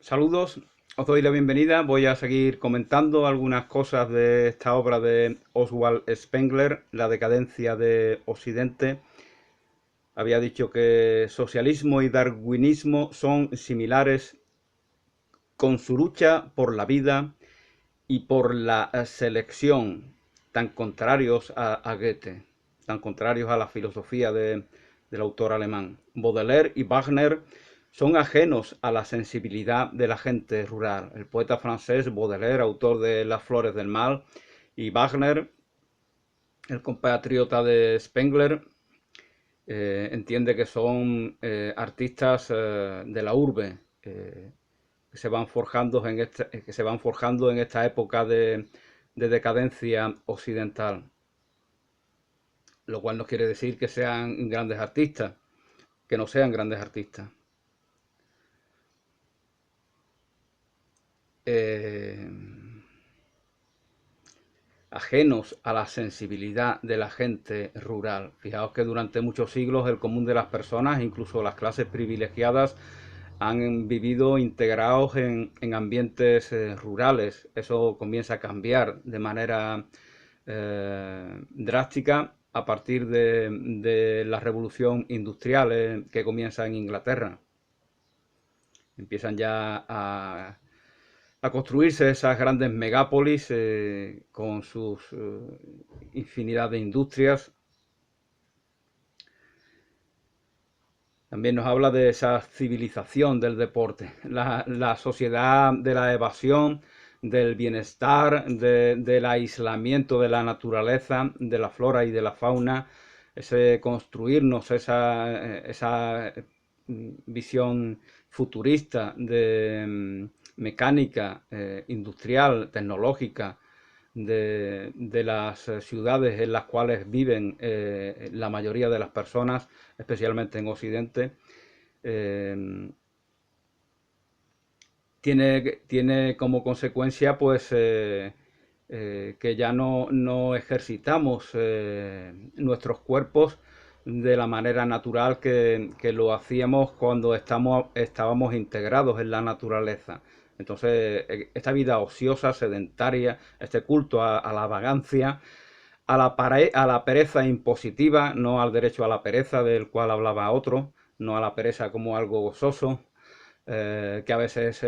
Saludos, os doy la bienvenida. Voy a seguir comentando algunas cosas de esta obra de Oswald Spengler, La decadencia de Occidente. Había dicho que socialismo y darwinismo son similares con su lucha por la vida y por la selección, tan contrarios a Goethe, tan contrarios a la filosofía del autor alemán. Baudelaire y Wagner son ajenos a la sensibilidad de la gente rural. El poeta francés Baudelaire, autor de Las flores del mal, y Wagner, el compatriota de Spengler, entiende que son artistas de la urbe, que se van forjando en esta época de decadencia occidental, lo cual no quiere decir que sean grandes artistas, que no sean grandes artistas. Eh, Ajenos a la sensibilidad de la gente rural. Fijaos que durante muchos siglos el común de las personas, incluso las clases privilegiadas, han vivido integrados en ambientes rurales. Eso comienza a cambiar de manera drástica a partir de la revolución industrial que comienza en Inglaterra. Empiezan ya a construirse esas grandes megápolis con sus infinidad de industrias. También nos habla de esa civilización del deporte, la sociedad de la evasión, del bienestar, del aislamiento de la naturaleza, de la flora y de la fauna, ese construirnos esa visión futurista de mecánica, industrial, tecnológica, de las ciudades en las cuales viven la mayoría de las personas, especialmente en Occidente, eh, tiene como consecuencia pues que ya no ejercitamos nuestros cuerpos de la manera natural que lo hacíamos cuando estábamos integrados en la naturaleza. Entonces, esta vida ociosa, sedentaria, este culto a la vagancia, a la pereza impositiva, no al derecho a la pereza del cual hablaba otro, no a la pereza como algo gozoso, que a veces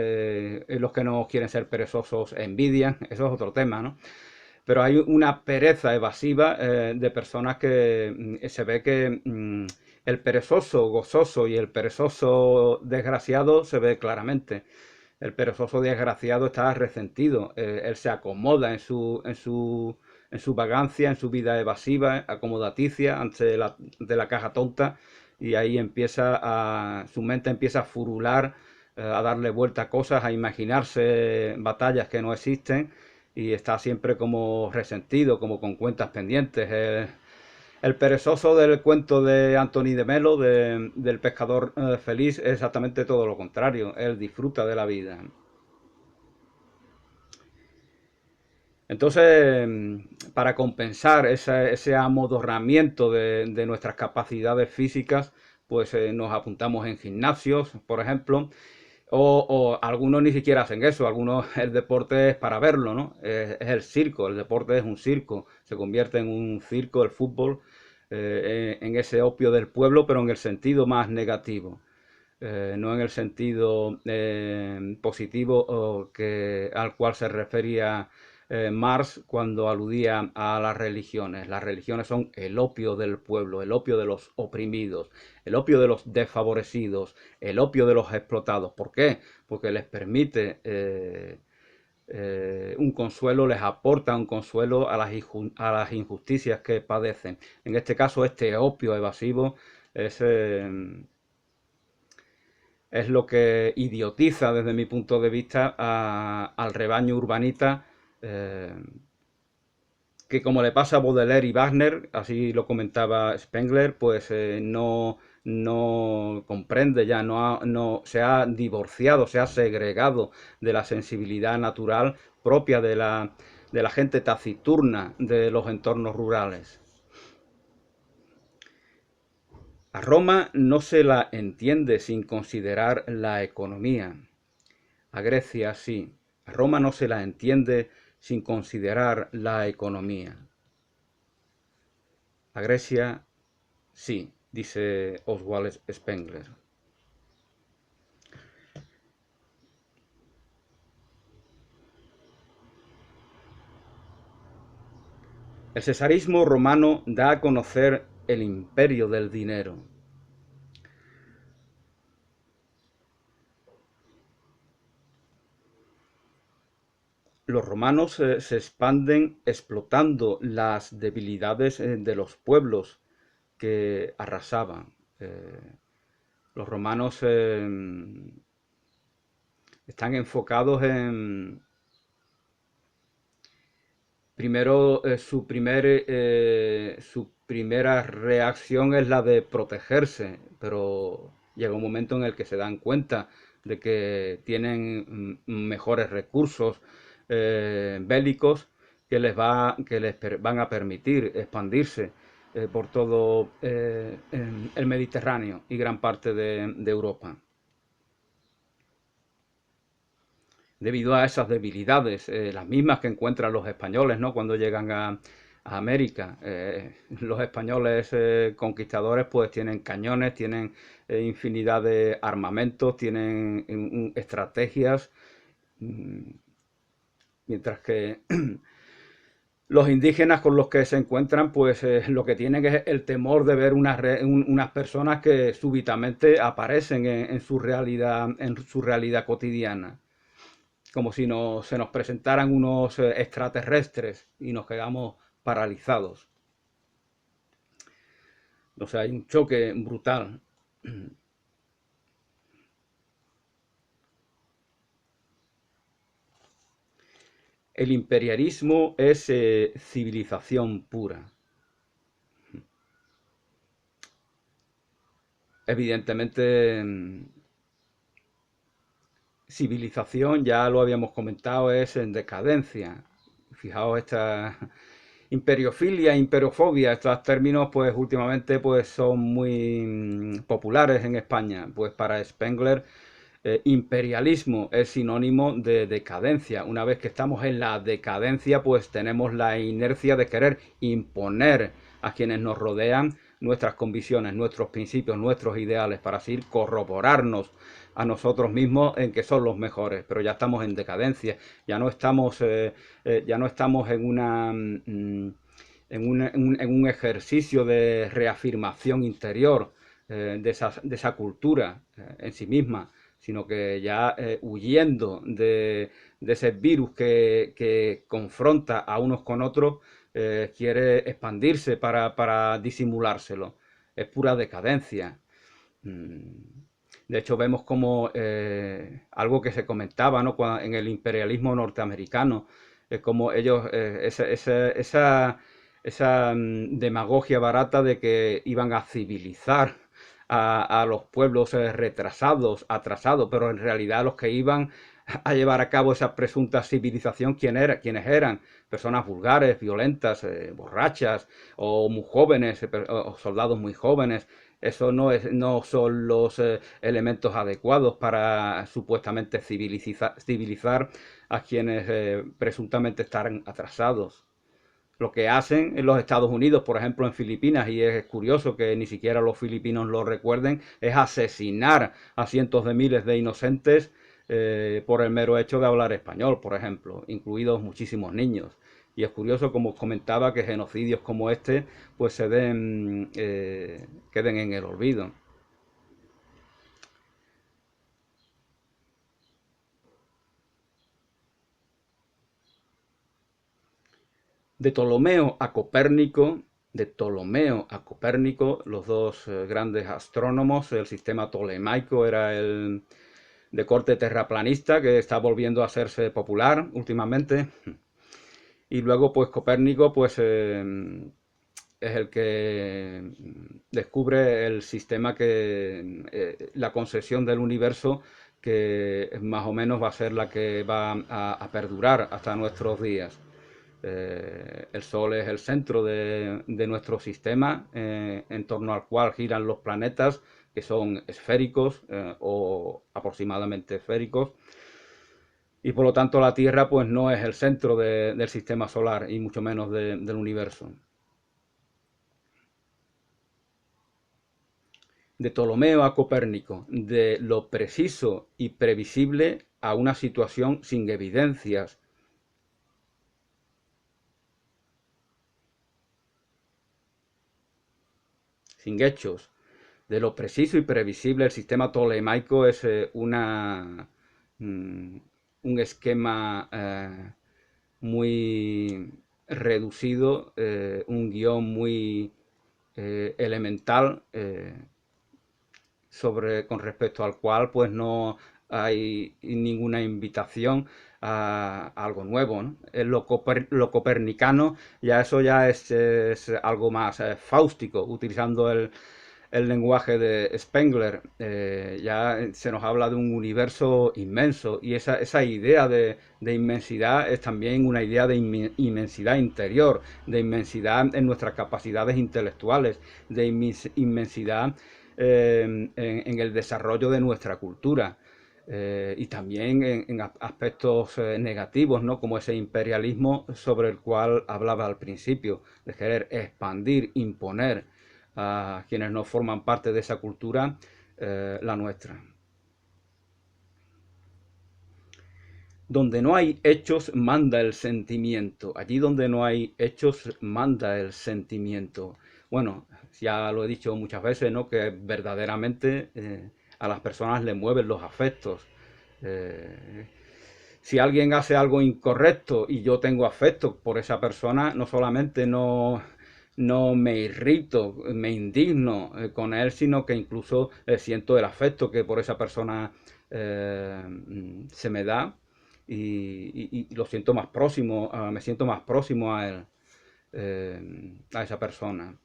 los que no quieren ser perezosos envidian, eso es otro tema, ¿no? Pero hay una pereza evasiva de personas que se ve que el perezoso gozoso y el perezoso desgraciado se ve claramente. El perezoso desgraciado está resentido, él se acomoda en su vagancia, en su vida evasiva, acomodaticia ante la caja tonta, y ahí su mente empieza a furular, a darle vuelta a cosas, a imaginarse batallas que no existen, y está siempre como resentido, como con cuentas pendientes. El perezoso del cuento de Anthony de Melo, del pescador feliz, es exactamente todo lo contrario. Él disfruta de la vida. Entonces, para compensar ese amodorramiento de nuestras capacidades físicas, pues nos apuntamos en gimnasios, por ejemplo, o algunos ni siquiera hacen eso, algunos el deporte es para verlo, ¿no? Es el circo, el deporte es un circo, se convierte en un circo el fútbol, en ese opio del pueblo, pero en el sentido más negativo. No en el sentido positivo al cual se refería Marx cuando aludía a las religiones. Las religiones son el opio del pueblo, el opio de los oprimidos, el opio de los desfavorecidos, el opio de los explotados. ¿Por qué? Porque les permite un consuelo, les aporta un consuelo a las injusticias que padecen. En este caso, este opio evasivo es lo que idiotiza desde mi punto de vista al rebaño urbanita, eh, que como le pasa a Baudelaire y Wagner, así lo comentaba Spengler, pues no comprende ya, no se ha divorciado, se ha segregado de la sensibilidad natural propia de la gente taciturna de los entornos rurales. A Roma no se la entiende sin considerar la economía. A Grecia sí. A Roma no se la entiende sin considerar la economía. A Grecia sí, dice Oswald Spengler. El cesarismo romano da a conocer el imperio del dinero. Los romanos se expanden explotando las debilidades de los pueblos que arrasaban. Los romanos están enfocados en, primero, su primera reacción es la de protegerse, pero llega un momento en el que se dan cuenta de que tienen mejores recursos bélicos que les van a permitir expandirse por todo el Mediterráneo y gran parte de Europa. Debido a esas debilidades, las mismas que encuentran los españoles, ¿no? Cuando llegan a América. Los españoles conquistadores pues tienen cañones, tienen infinidad de armamentos, tienen estrategias, mientras que los indígenas con los que se encuentran, pues lo que tienen es el temor de ver unas personas que súbitamente aparecen en su realidad cotidiana, como si se nos presentaran unos extraterrestres y nos quedamos paralizados. O sea, hay un choque brutal. El imperialismo es civilización pura. Evidentemente, civilización, ya lo habíamos comentado, es en decadencia. Fijaos, esta imperiofilia, imperofobia, estos términos pues últimamente pues son muy populares en España. Pues para Spengler, imperialismo es sinónimo de decadencia. Una vez que estamos en la decadencia, pues tenemos la inercia de querer imponer a quienes nos rodean nuestras convicciones, nuestros principios, nuestros ideales, para así corroborarnos a nosotros mismos en que son los mejores. Pero ya estamos en decadencia, ya no estamos en un ejercicio de reafirmación interior de esa cultura en sí misma, sino que ya huyendo de ese virus que confronta a unos con otros, quiere expandirse para disimulárselo. Es pura decadencia. De hecho, vemos como algo que se comentaba, ¿no? En el imperialismo norteamericano, como ellos, esa demagogia barata de que iban a civilizar a los pueblos retrasados, atrasados, pero en realidad los que iban a llevar a cabo esa presunta civilización, ¿quiénes eran? Personas vulgares, violentas, borrachas, o muy jóvenes, o soldados muy jóvenes. Eso no son los elementos adecuados para supuestamente civilizar a quienes presuntamente están atrasados. Lo que hacen en los Estados Unidos, por ejemplo en Filipinas, y es curioso que ni siquiera los filipinos lo recuerden, es asesinar a cientos de miles de inocentes por el mero hecho de hablar español, por ejemplo, incluidos muchísimos niños. Y es curioso, como comentaba, que genocidios como este pues queden en el olvido. De Ptolomeo a Copérnico, los dos grandes astrónomos, el sistema tolemaico era el de corte terraplanista, que está volviendo a hacerse popular últimamente. Y luego, pues Copérnico, pues es el que descubre el sistema la concesión del universo, que más o menos va a ser la que va a perdurar hasta nuestros días. El Sol es el centro de nuestro sistema, en torno al cual giran los planetas, que son esféricos o aproximadamente esféricos. y por lo tanto la Tierra pues no es el centro del sistema solar y mucho menos del universo. De Ptolomeo a Copérnico, de lo preciso y previsible a una situación sin evidencias. Sin hechos. De lo preciso y previsible, el sistema tolemaico es un esquema muy reducido, un guión muy elemental, con respecto al cual pues no hay ninguna invitación a algo nuevo, ¿no? Lo copernicano, ya eso ya es algo más fáustico, utilizando el lenguaje de Spengler. Ya se nos habla de un universo inmenso, y esa idea de inmensidad es también una idea de inmensidad interior, de inmensidad en nuestras capacidades intelectuales, de inmensidad en el desarrollo de nuestra cultura. Y también en aspectos negativos, ¿no? Como ese imperialismo sobre el cual hablaba al principio, de querer expandir, imponer a quienes no forman parte de esa cultura, la nuestra. Donde no hay hechos, manda el sentimiento. Allí donde no hay hechos, manda el sentimiento. Bueno, ya lo he dicho muchas veces, ¿no? Que verdaderamente a las personas les mueven los afectos. Eh, si alguien hace algo incorrecto y yo tengo afecto por esa persona, no solamente no me irrito, me indigno con él, sino que incluso siento el afecto que por esa persona se me da, y lo siento más próximo, me siento más próximo a él, a esa persona.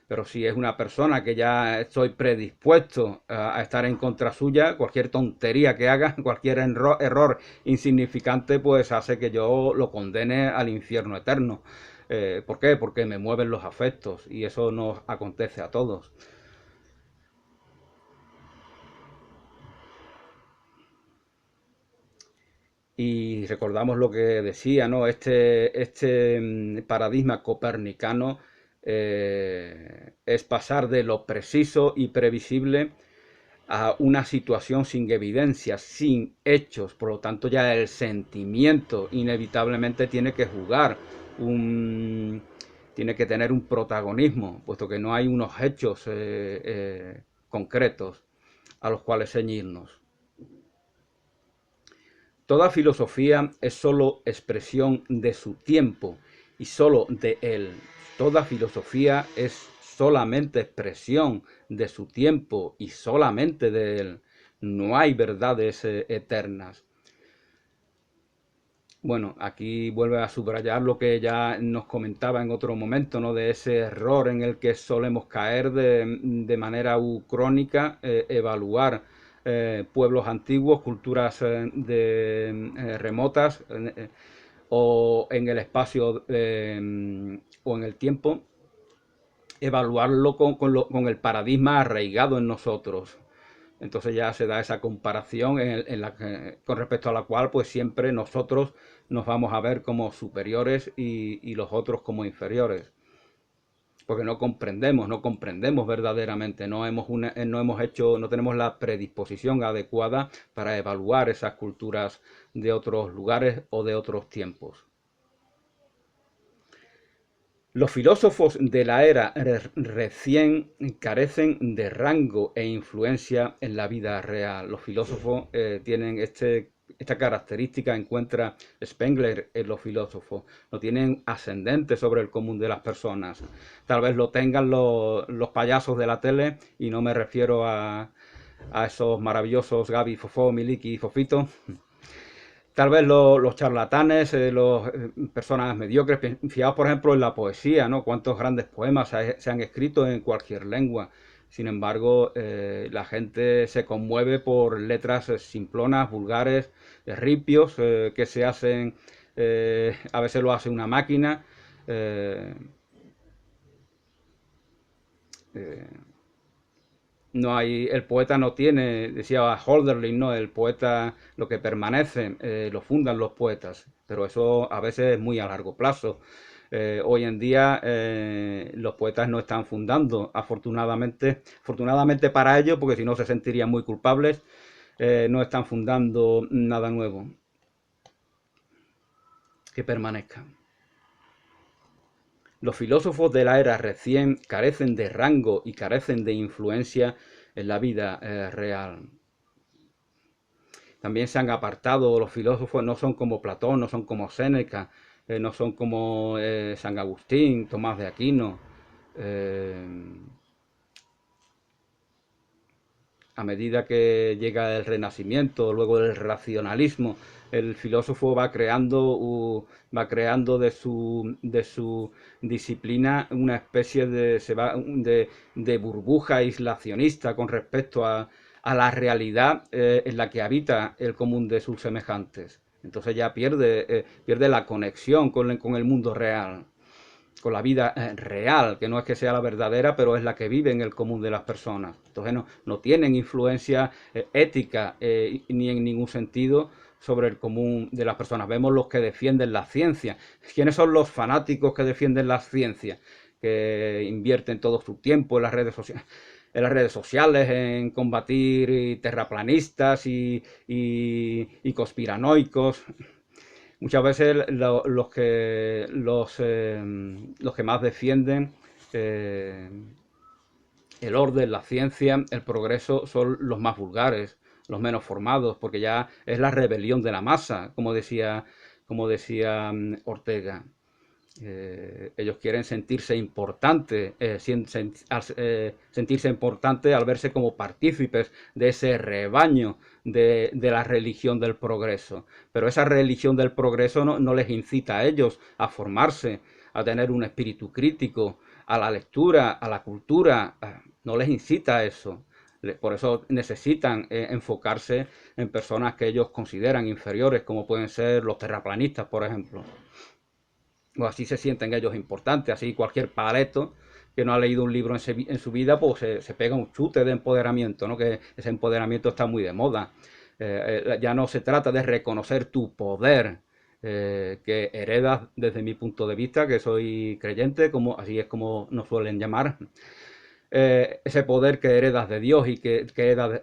Pero si es una persona que ya estoy predispuesto a estar en contra suya, cualquier tontería que haga, cualquier error insignificante, pues hace que yo lo condene al infierno eterno. ¿Por qué? Porque me mueven los afectos, y eso nos acontece a todos. Y recordamos lo que decía, ¿no? Este paradigma copernicano es pasar de lo preciso y previsible a una situación sin evidencias, sin hechos. Por lo tanto, ya el sentimiento inevitablemente tiene que jugar un, tiene que tener un protagonismo, puesto que no hay unos hechos concretos a los cuales ceñirnos. Toda filosofía es sólo expresión de su tiempo y sólo de él. Toda filosofía es solamente expresión de su tiempo y solamente de él. No hay verdades eternas. Bueno, aquí vuelve a subrayar lo que ya nos comentaba en otro momento, ¿no? De ese error en el que solemos caer de manera crónica, evaluar pueblos antiguos, culturas remotas, o en el espacio o en el tiempo, evaluarlo con el paradigma arraigado en nosotros. Entonces ya se da esa comparación con respecto a la cual pues siempre nosotros nos vamos a ver como superiores, y los otros como inferiores. Porque no comprendemos verdaderamente, no tenemos la predisposición adecuada para evaluar esas culturas de otros lugares o de otros tiempos. Los filósofos de la era recién carecen de rango e influencia en la vida real. Los filósofos tienen esta característica, encuentra Spengler en los filósofos. No tienen ascendente sobre el común de las personas. Tal vez lo tengan los payasos de la tele, y no me refiero a esos maravillosos Gaby, Fofó, Miliki y Fofito. Tal vez los charlatanes, personas mediocres, fijaos por ejemplo en la poesía, ¿no? Cuántos grandes poemas se han escrito en cualquier lengua. Sin embargo, la gente se conmueve por letras simplonas, vulgares, ripios, que se hacen, a veces lo hace una máquina. eh, eh, No hay, el poeta no tiene, decía Hölderlin, ¿no? El poeta, lo que permanece, lo fundan los poetas, pero eso a veces es muy a largo plazo. Hoy en día los poetas no están fundando, afortunadamente para ellos, porque si no se sentirían muy culpables, no están fundando nada nuevo que permanezca. Los filósofos de la era recién carecen de rango y carecen de influencia en la vida real. También se han apartado, los filósofos no son como Platón, no son como Séneca, no son como San Agustín, Tomás de Aquino. Eh, a medida que llega el Renacimiento, luego el racionalismo, el filósofo va creando de su disciplina una especie de burbuja aislacionista con respecto a la realidad en la que habita el común de sus semejantes. Entonces ya pierde la conexión con el mundo real, con la vida real, que no es que sea la verdadera, pero es la que vive en el común de las personas. Entonces no tienen influencia ética ni en ningún sentido sobre el común de las personas. Vemos los que defienden la ciencia. ¿Quiénes son los fanáticos que defienden la ciencia? Que invierten todo su tiempo en las redes sociales, en combatir terraplanistas y conspiranoicos. Muchas veces los que más defienden eh, el orden, la ciencia, el progreso son los más vulgares, los menos formados, porque ya es la rebelión de la masa, como decía Ortega. Ellos quieren sentirse importantes, sentirse importantes al verse como partícipes de ese rebaño de la religión del progreso. Pero esa religión del progreso no les incita a ellos a formarse, a tener un espíritu crítico, a la lectura, a la cultura. No les incita a eso. Por eso necesitan enfocarse en personas que ellos consideran inferiores, como pueden ser los terraplanistas, por ejemplo. O así se sienten ellos importantes, así cualquier paleto que no ha leído un libro en su vida, pues se pega un chute de empoderamiento, ¿no? Que ese empoderamiento está muy de moda. Ya no se trata de reconocer tu poder, que heredas desde mi punto de vista, que soy creyente, así es como nos suelen llamar, ese poder que heredas de Dios y que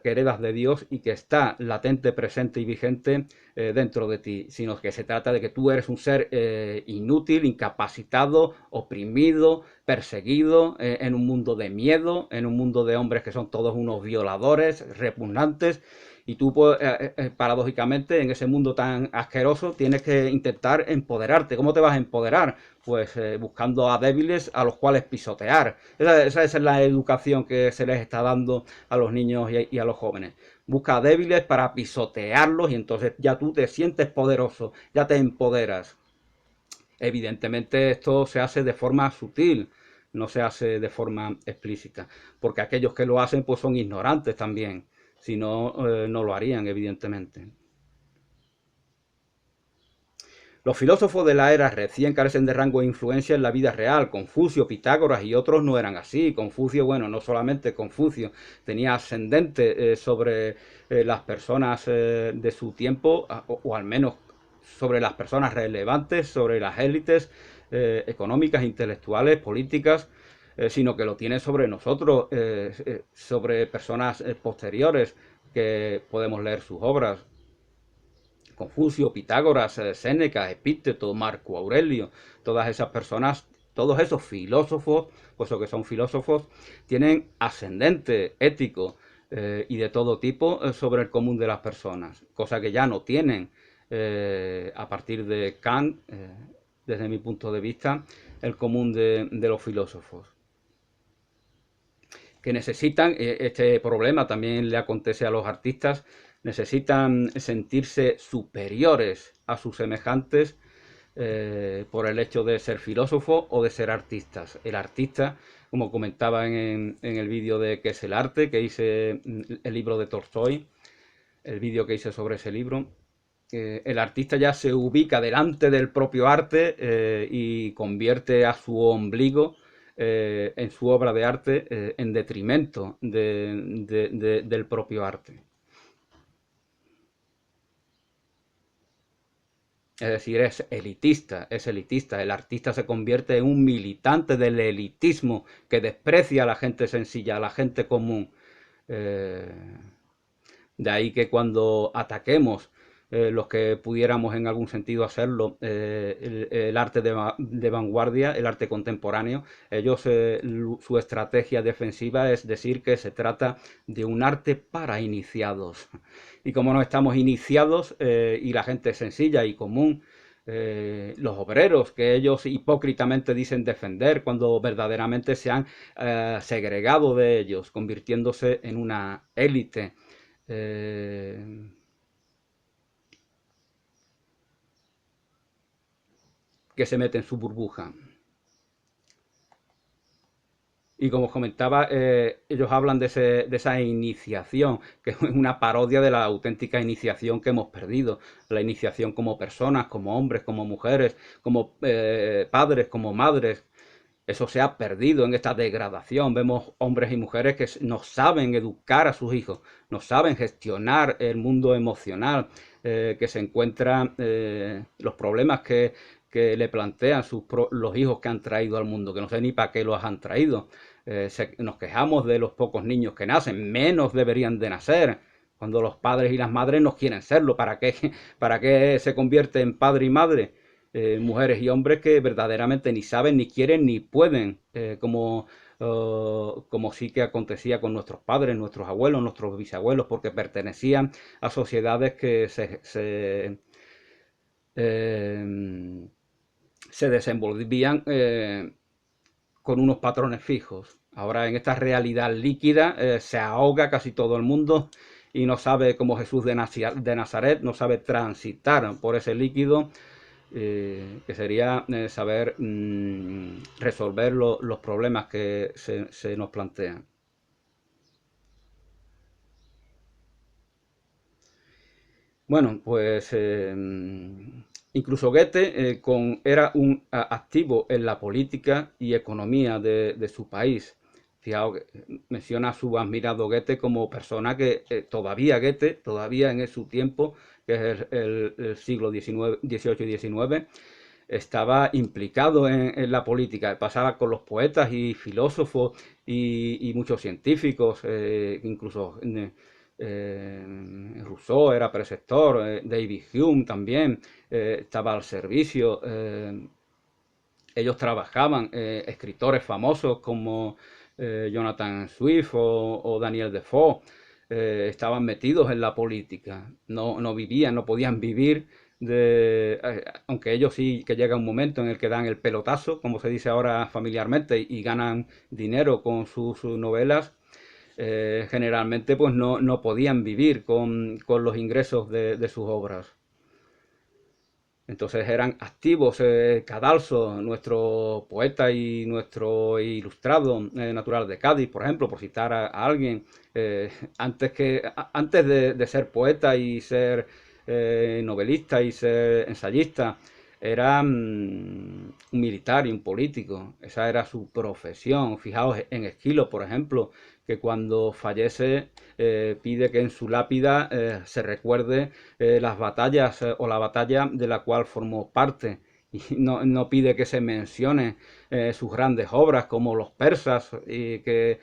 heredas de Dios y que está latente, presente y vigente dentro de ti, sino que se trata de que tú eres un ser inútil, incapacitado, oprimido, perseguido, en un mundo de miedo, en un mundo de hombres que son todos unos violadores, repugnantes, y tú, pues, paradójicamente, en ese mundo tan asqueroso, tienes que intentar empoderarte. ¿Cómo te vas a empoderar? Pues buscando a débiles a los cuales pisotear. Esa es la educación que se les está dando a los niños y a los jóvenes. Busca a débiles para pisotearlos y entonces ya tú te sientes poderoso, ya te empoderas. Evidentemente esto se hace de forma sutil, no se hace de forma explícita, porque aquellos que lo hacen pues son ignorantes también, si no, no lo harían, evidentemente. Los filósofos de la era recién carecen de rango e influencia en la vida real. Confucio, Pitágoras y otros no eran así. Confucio, bueno, no solamente Confucio tenía ascendente sobre las personas de su tiempo, o al menos sobre las personas relevantes, sobre las élites económicas, intelectuales, políticas, sino que lo tiene sobre nosotros, sobre personas posteriores que podemos leer sus obras. Confucio, Pitágoras, Séneca, Epícteto, Marco Aurelio, todas esas personas, todos esos filósofos, puesto que son filósofos, tienen ascendente ético y de todo tipo sobre el común de las personas, cosa que ya no tienen a partir de Kant, desde mi punto de vista, el común de los filósofos que necesitan, este problema también le acontece a los artistas, necesitan sentirse superiores a sus semejantes por el hecho de ser filósofos o de ser artistas. El artista, como comentaba en el vídeo de ¿Qué es el arte?, que hice el libro de Tolstoy, el vídeo que hice sobre ese libro, el artista ya se ubica delante del propio arte y convierte a su ombligo en su obra de arte en detrimento del propio arte. Es decir, es elitista, es elitista. El artista se convierte en un militante del elitismo que desprecia a la gente sencilla, a la gente común. Eh, de ahí que cuando ataquemos los que pudiéramos en algún sentido hacerlo, el arte de vanguardia, el arte contemporáneo, ellos, su estrategia defensiva es decir que se trata de un arte para iniciados. Y como no estamos iniciados y la gente sencilla y común, los obreros que ellos hipócritamente dicen defender cuando verdaderamente se han segregado de ellos, convirtiéndose en una élite que se mete en su burbuja. Y como os comentaba, ellos hablan de esa iniciación, que es una parodia de la auténtica iniciación que hemos perdido. La iniciación como personas, como hombres, como mujeres, como padres, como madres. Eso se ha perdido en esta degradación. Vemos hombres y mujeres que no saben educar a sus hijos, no saben gestionar el mundo emocional, que se encuentran los problemas que le plantean los hijos que han traído al mundo, que no sé ni para qué los han traído. Nos quejamos de los pocos niños que nacen, menos deberían de nacer. Cuando los padres y las madres no quieren serlo, para qué se convierte en padre y madre? Mujeres y hombres que verdaderamente ni saben, ni quieren, ni pueden, como sí que acontecía con nuestros padres, nuestros abuelos, nuestros bisabuelos, porque pertenecían a sociedades que se desenvolvían con unos patrones fijos. Ahora en esta realidad líquida se ahoga casi todo el mundo y no sabe, como Jesús de Nazaret, no sabe transitar por ese líquido, que sería saber resolver los problemas que se nos plantean. Bueno, pues incluso Goethe era un activo en la política y economía de su país. Fijaos, menciona a su admirado Goethe como persona que todavía en su tiempo, que es el siglo XIX, XVIII y XIX, estaba implicado en la política. Pasaba con los poetas y filósofos y muchos científicos, incluso Rousseau era preceptor, David Hume también estaba al servicio. Ellos trabajaban, escritores famosos como Jonathan Swift o Daniel Defoe, estaban metidos en la política, no vivían, no podían vivir aunque ellos sí que llega un momento en el que dan el pelotazo, como se dice ahora familiarmente, y ganan dinero con sus novelas. Generalmente pues no podían vivir con los ingresos de sus obras. Entonces eran activos. Cadalso, nuestro poeta y nuestro ilustrado natural de Cádiz, por ejemplo, por citar a alguien, antes de ser poeta y ser novelista y ser ensayista, era un militar y un político. Esa era su profesión. Fijaos en Esquilo, por ejemplo, que cuando fallece pide que en su lápida se recuerde las batallas o la batalla de la cual formó parte. Y no pide que se mencione sus grandes obras como los persas, y que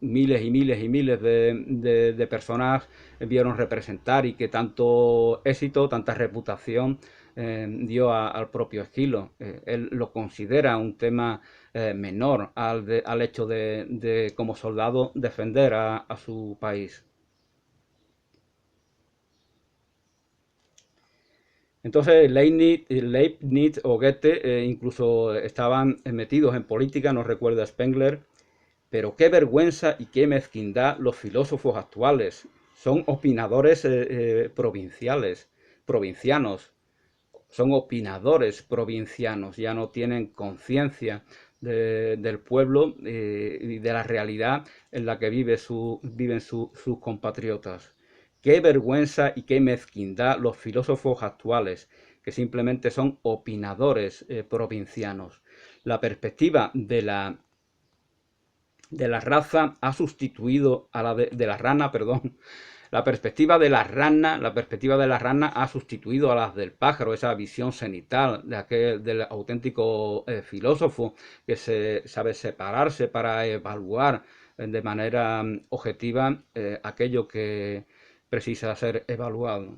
miles y miles y miles de personas vieron representar y que tanto éxito, tanta reputación dio al propio Esquilo. Él lo considera un tema menor al hecho de como soldado defender a su país. Entonces Leibniz o Goethe incluso estaban metidos en política, nos recuerda Spengler, pero qué vergüenza y qué mezquindad los filósofos actuales. Son opinadores provincianos, son opinadores provincianos, ya no tienen conciencia del pueblo y de la realidad en la que viven sus compatriotas. Qué vergüenza y qué mezquindad los filósofos actuales, que simplemente son opinadores provincianos. La perspectiva de la raza ha sustituido a la de la rana, perdón. La perspectiva de la rana ha sustituido a las del pájaro, esa visión cenital de aquel, del auténtico filósofo que se sabe separarse para evaluar de manera objetiva aquello que precisa ser evaluado.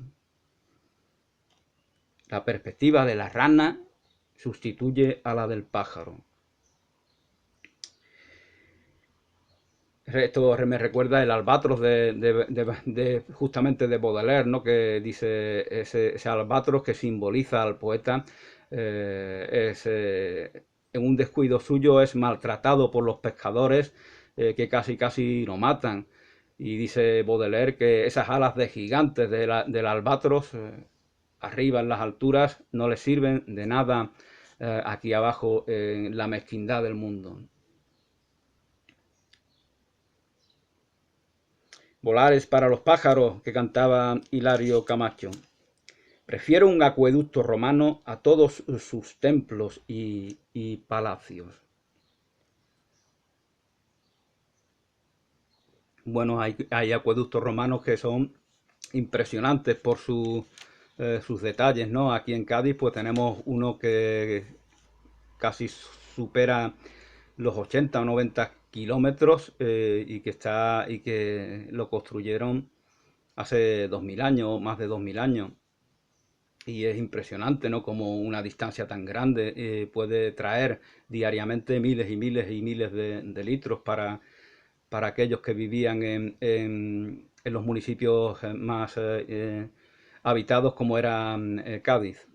La perspectiva de la rana sustituye a la del pájaro. Esto me recuerda el albatros justamente de Baudelaire, ¿no? Que dice ese albatros que simboliza al poeta, en un descuido suyo es maltratado por los pescadores que casi lo matan. Y dice Baudelaire que esas alas de gigantes del albatros, arriba en las alturas, no le sirven de nada aquí abajo en la mezquindad del mundo. Volar es para los pájaros, que cantaba Hilario Camacho. Prefiero un acueducto romano a todos sus templos y palacios. Bueno, hay acueductos romanos que son impresionantes por sus detalles, ¿no? Aquí en Cádiz pues tenemos uno que casi supera los 80 o 90 kilómetros y que lo construyeron hace 2000 años, más de 2000 años. Y es impresionante, ¿no? Como una distancia tan grande puede traer diariamente miles y miles y miles de litros para aquellos que vivían en los municipios más habitados como era Cádiz.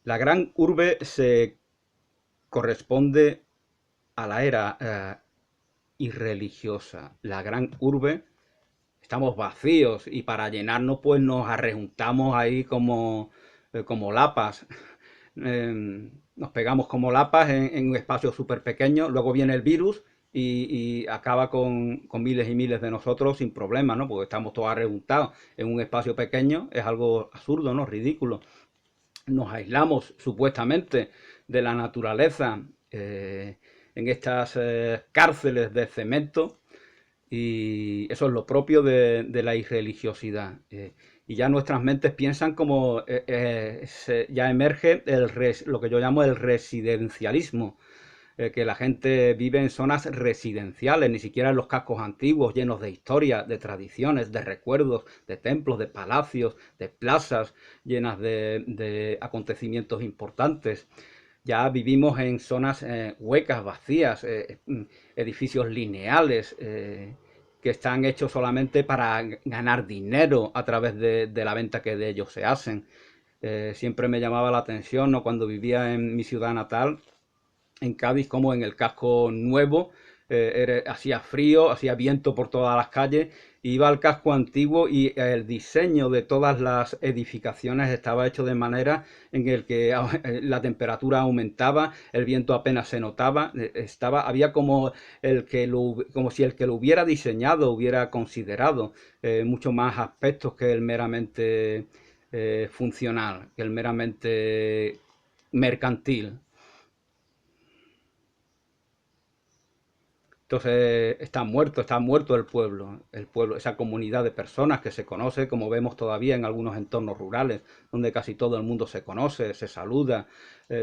La gran urbe se corresponde a la era irreligiosa. La gran urbe, estamos vacíos y para llenarnos pues nos arrejuntamos ahí como lapas. Nos pegamos como lapas en un espacio súper pequeño, luego viene el virus y acaba con miles y miles de nosotros sin problema, ¿no? Porque estamos todos arrejuntados en un espacio pequeño, es algo absurdo, ¿no? Ridículo. Nos aislamos supuestamente de la naturaleza en estas cárceles de cemento y eso es lo propio de la irreligiosidad. Y ya nuestras mentes piensan como ya emerge lo que yo llamo el residencialismo, que la gente vive en zonas residenciales, ni siquiera en los cascos antiguos llenos de historia, de tradiciones, de recuerdos, de templos, de palacios, de plazas llenas de acontecimientos importantes. Ya vivimos en zonas huecas, vacías, edificios lineales que están hechos solamente para ganar dinero a través de la venta que de ellos se hacen. Siempre me llamaba la atención, ¿no? Cuando vivía en mi ciudad natal, en Cádiz, como en el casco nuevo, hacía frío, hacía viento por todas las calles, iba al casco antiguo y el diseño de todas las edificaciones estaba hecho de manera en el que la temperatura aumentaba, el viento apenas se notaba, había como como si el que lo hubiera diseñado hubiera considerado mucho más aspectos que el meramente funcional, que el meramente mercantil. Entonces está muerto el pueblo, esa comunidad de personas que se conoce, como vemos todavía en algunos entornos rurales, donde casi todo el mundo se conoce, se saluda,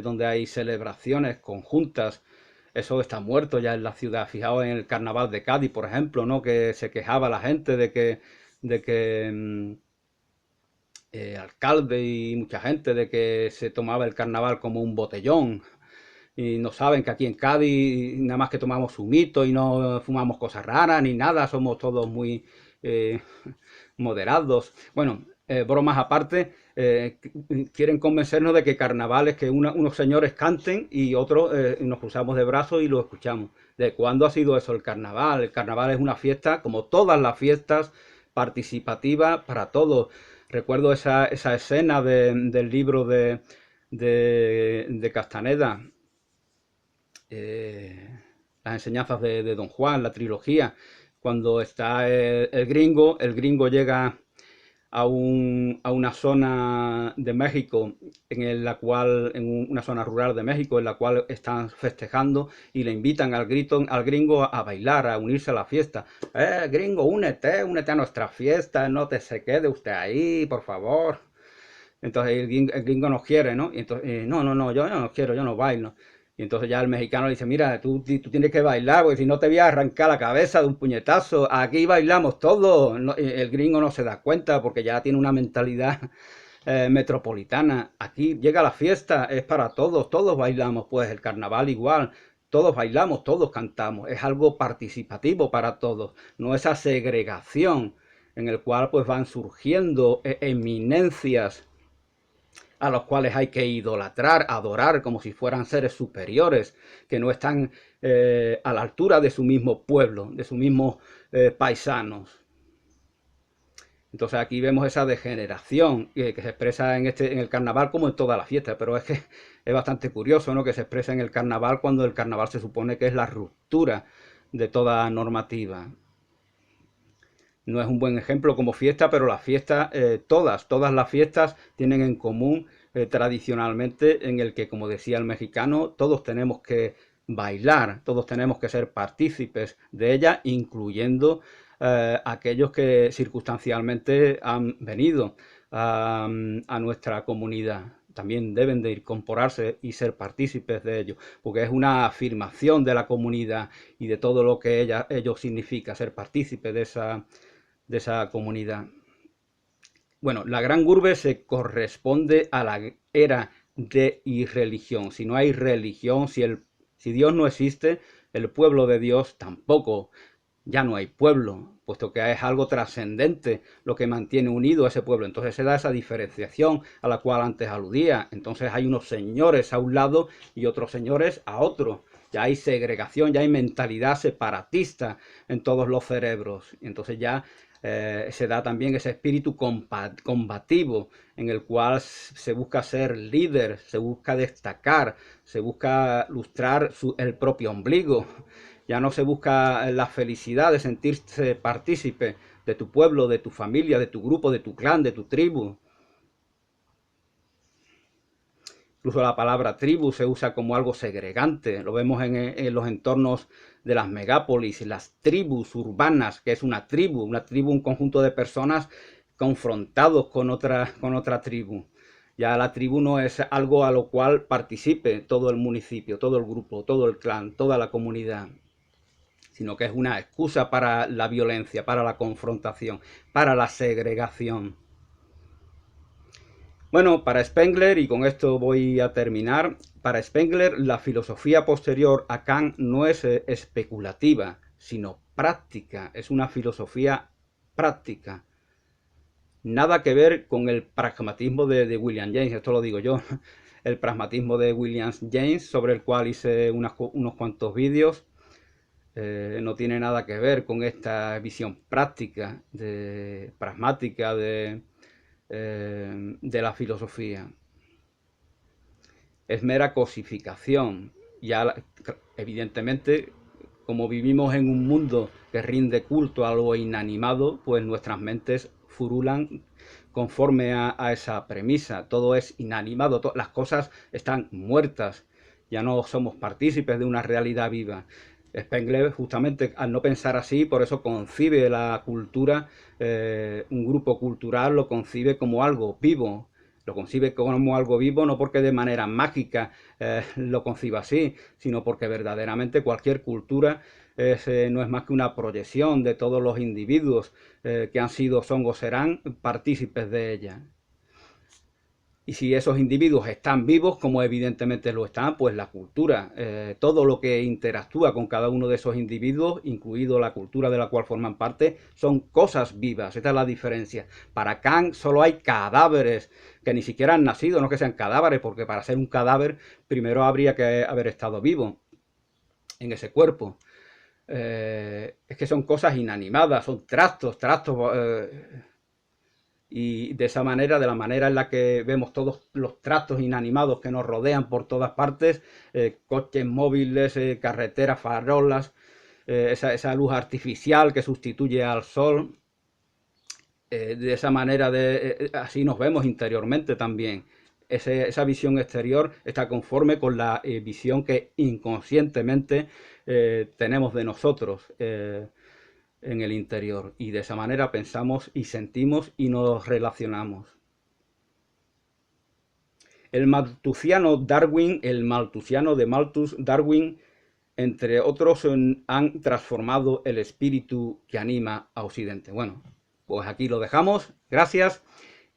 donde hay celebraciones conjuntas. Eso está muerto ya en la ciudad. Fijaos en el carnaval de Cádiz, por ejemplo, ¿no? Que se quejaba la gente de que alcalde y mucha gente de que se tomaba el carnaval como un botellón y no saben que aquí en Cádiz nada más que tomamos zumito y no fumamos cosas raras ni nada, somos todos muy moderados. Bueno, bromas aparte, quieren convencernos de que carnaval es que unos señores canten y otros nos cruzamos de brazos y lo escuchamos. ¿De cuándo ha sido eso el carnaval? El carnaval es una fiesta, como todas las fiestas, participativa para todos. Recuerdo esa escena del libro de Castaneda, las enseñanzas de Don Juan, la trilogía, cuando está el gringo llega a una zona de México en una zona rural de México en la cual están festejando y le invitan al gringo a bailar, a unirse a la fiesta. Gringo, únete a nuestra fiesta, no te se quede usted ahí, por favor. Entonces el gringo no quiere, ¿no? Y entonces, no, yo no quiero, yo no bailo. Y entonces ya el mexicano le dice, mira, tú tienes que bailar, porque si no te voy a arrancar la cabeza de un puñetazo. Aquí bailamos todos. El gringo no se da cuenta porque ya tiene una mentalidad metropolitana. Aquí llega la fiesta, es para todos, todos bailamos, pues el carnaval igual. Todos bailamos, todos cantamos. Es algo participativo para todos. No esa segregación en el cual pues van surgiendo eminencias a los cuales hay que idolatrar, adorar como si fueran seres superiores, que no están a la altura de su mismo pueblo, de sus mismos paisanos. Entonces aquí vemos esa degeneración que se expresa en el carnaval como en toda la fiesta, pero es que es bastante curioso, ¿no?, que se expresa en el carnaval cuando el carnaval se supone que es la ruptura de toda normativa. No es un buen ejemplo como fiesta, pero las fiestas, todas las fiestas tienen en común tradicionalmente en el que, como decía el mexicano, todos tenemos que bailar, todos tenemos que ser partícipes de ella, incluyendo aquellos que circunstancialmente han venido a nuestra comunidad. También deben de incorporarse y ser partícipes de ello, porque es una afirmación de la comunidad y de todo lo que ello significa, ser partícipe de esa comunidad. Bueno, la gran urbe se corresponde a la era de irreligión. Si no hay religión, si Dios no existe, el pueblo de Dios tampoco. Ya no hay pueblo, puesto que es algo trascendente lo que mantiene unido a ese pueblo. Entonces se da esa diferenciación a la cual antes aludía. Entonces hay unos señores a un lado y otros señores a otro. Ya hay segregación, ya hay mentalidad separatista en todos los cerebros. Entonces ya se da también ese espíritu combativo en el cual se busca ser líder, se busca destacar, se busca lustrar el propio ombligo. Ya no se busca la felicidad de sentirse partícipe de tu pueblo, de tu familia, de tu grupo, de tu clan, de tu tribu. Incluso la palabra tribu se usa como algo segregante. Lo vemos en los entornos de las megápolis, las tribus urbanas, que es una tribu, un conjunto de personas confrontados con otra tribu. Ya la tribu no es algo a lo cual participe todo el municipio, todo el grupo, todo el clan, toda la comunidad, sino que es una excusa para la violencia, para la confrontación, para la segregación. Bueno, para Spengler, y con esto voy a terminar, para Spengler la filosofía posterior a Kant no es especulativa, sino práctica, es una filosofía práctica. Nada que ver con el pragmatismo de William James, esto lo digo yo, el pragmatismo de William James, sobre el cual hice unos cuantos vídeos. No tiene nada que ver con esta visión práctica, pragmática de la filosofía. Es mera cosificación. Ya, evidentemente, como vivimos en un mundo que rinde culto a lo inanimado, pues nuestras mentes furulan conforme a esa premisa. Todo es inanimado, las cosas están muertas. Ya no somos partícipes de una realidad viva. Spengler, justamente al no pensar así, por eso concibe la cultura, un grupo cultural lo concibe como algo vivo, lo concibe como algo vivo no porque de manera mágica lo conciba así, sino porque verdaderamente cualquier cultura no es más que una proyección de todos los individuos que han sido, son o serán partícipes de ella. Y si esos individuos están vivos, como evidentemente lo están, pues la cultura, todo lo que interactúa con cada uno de esos individuos, incluido la cultura de la cual forman parte, son cosas vivas. Esta es la diferencia. Para Kant solo hay cadáveres que ni siquiera han nacido, no que sean cadáveres, porque para ser un cadáver primero habría que haber estado vivo en ese cuerpo. Es que son cosas inanimadas, son trastos. Y de esa manera, de la manera en la que vemos todos los trastos inanimados que nos rodean por todas partes, coches móviles, carreteras, farolas, esa luz artificial que sustituye al sol, De esa manera, así nos vemos interiormente también. Esa visión exterior está conforme con la visión que inconscientemente tenemos de nosotros en el interior. Y de esa manera pensamos y sentimos y nos relacionamos. El malthusiano Darwin, el malthusiano de Malthus Darwin, entre otros, han transformado el espíritu que anima a Occidente. Bueno, pues aquí lo dejamos. Gracias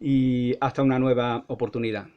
y hasta una nueva oportunidad.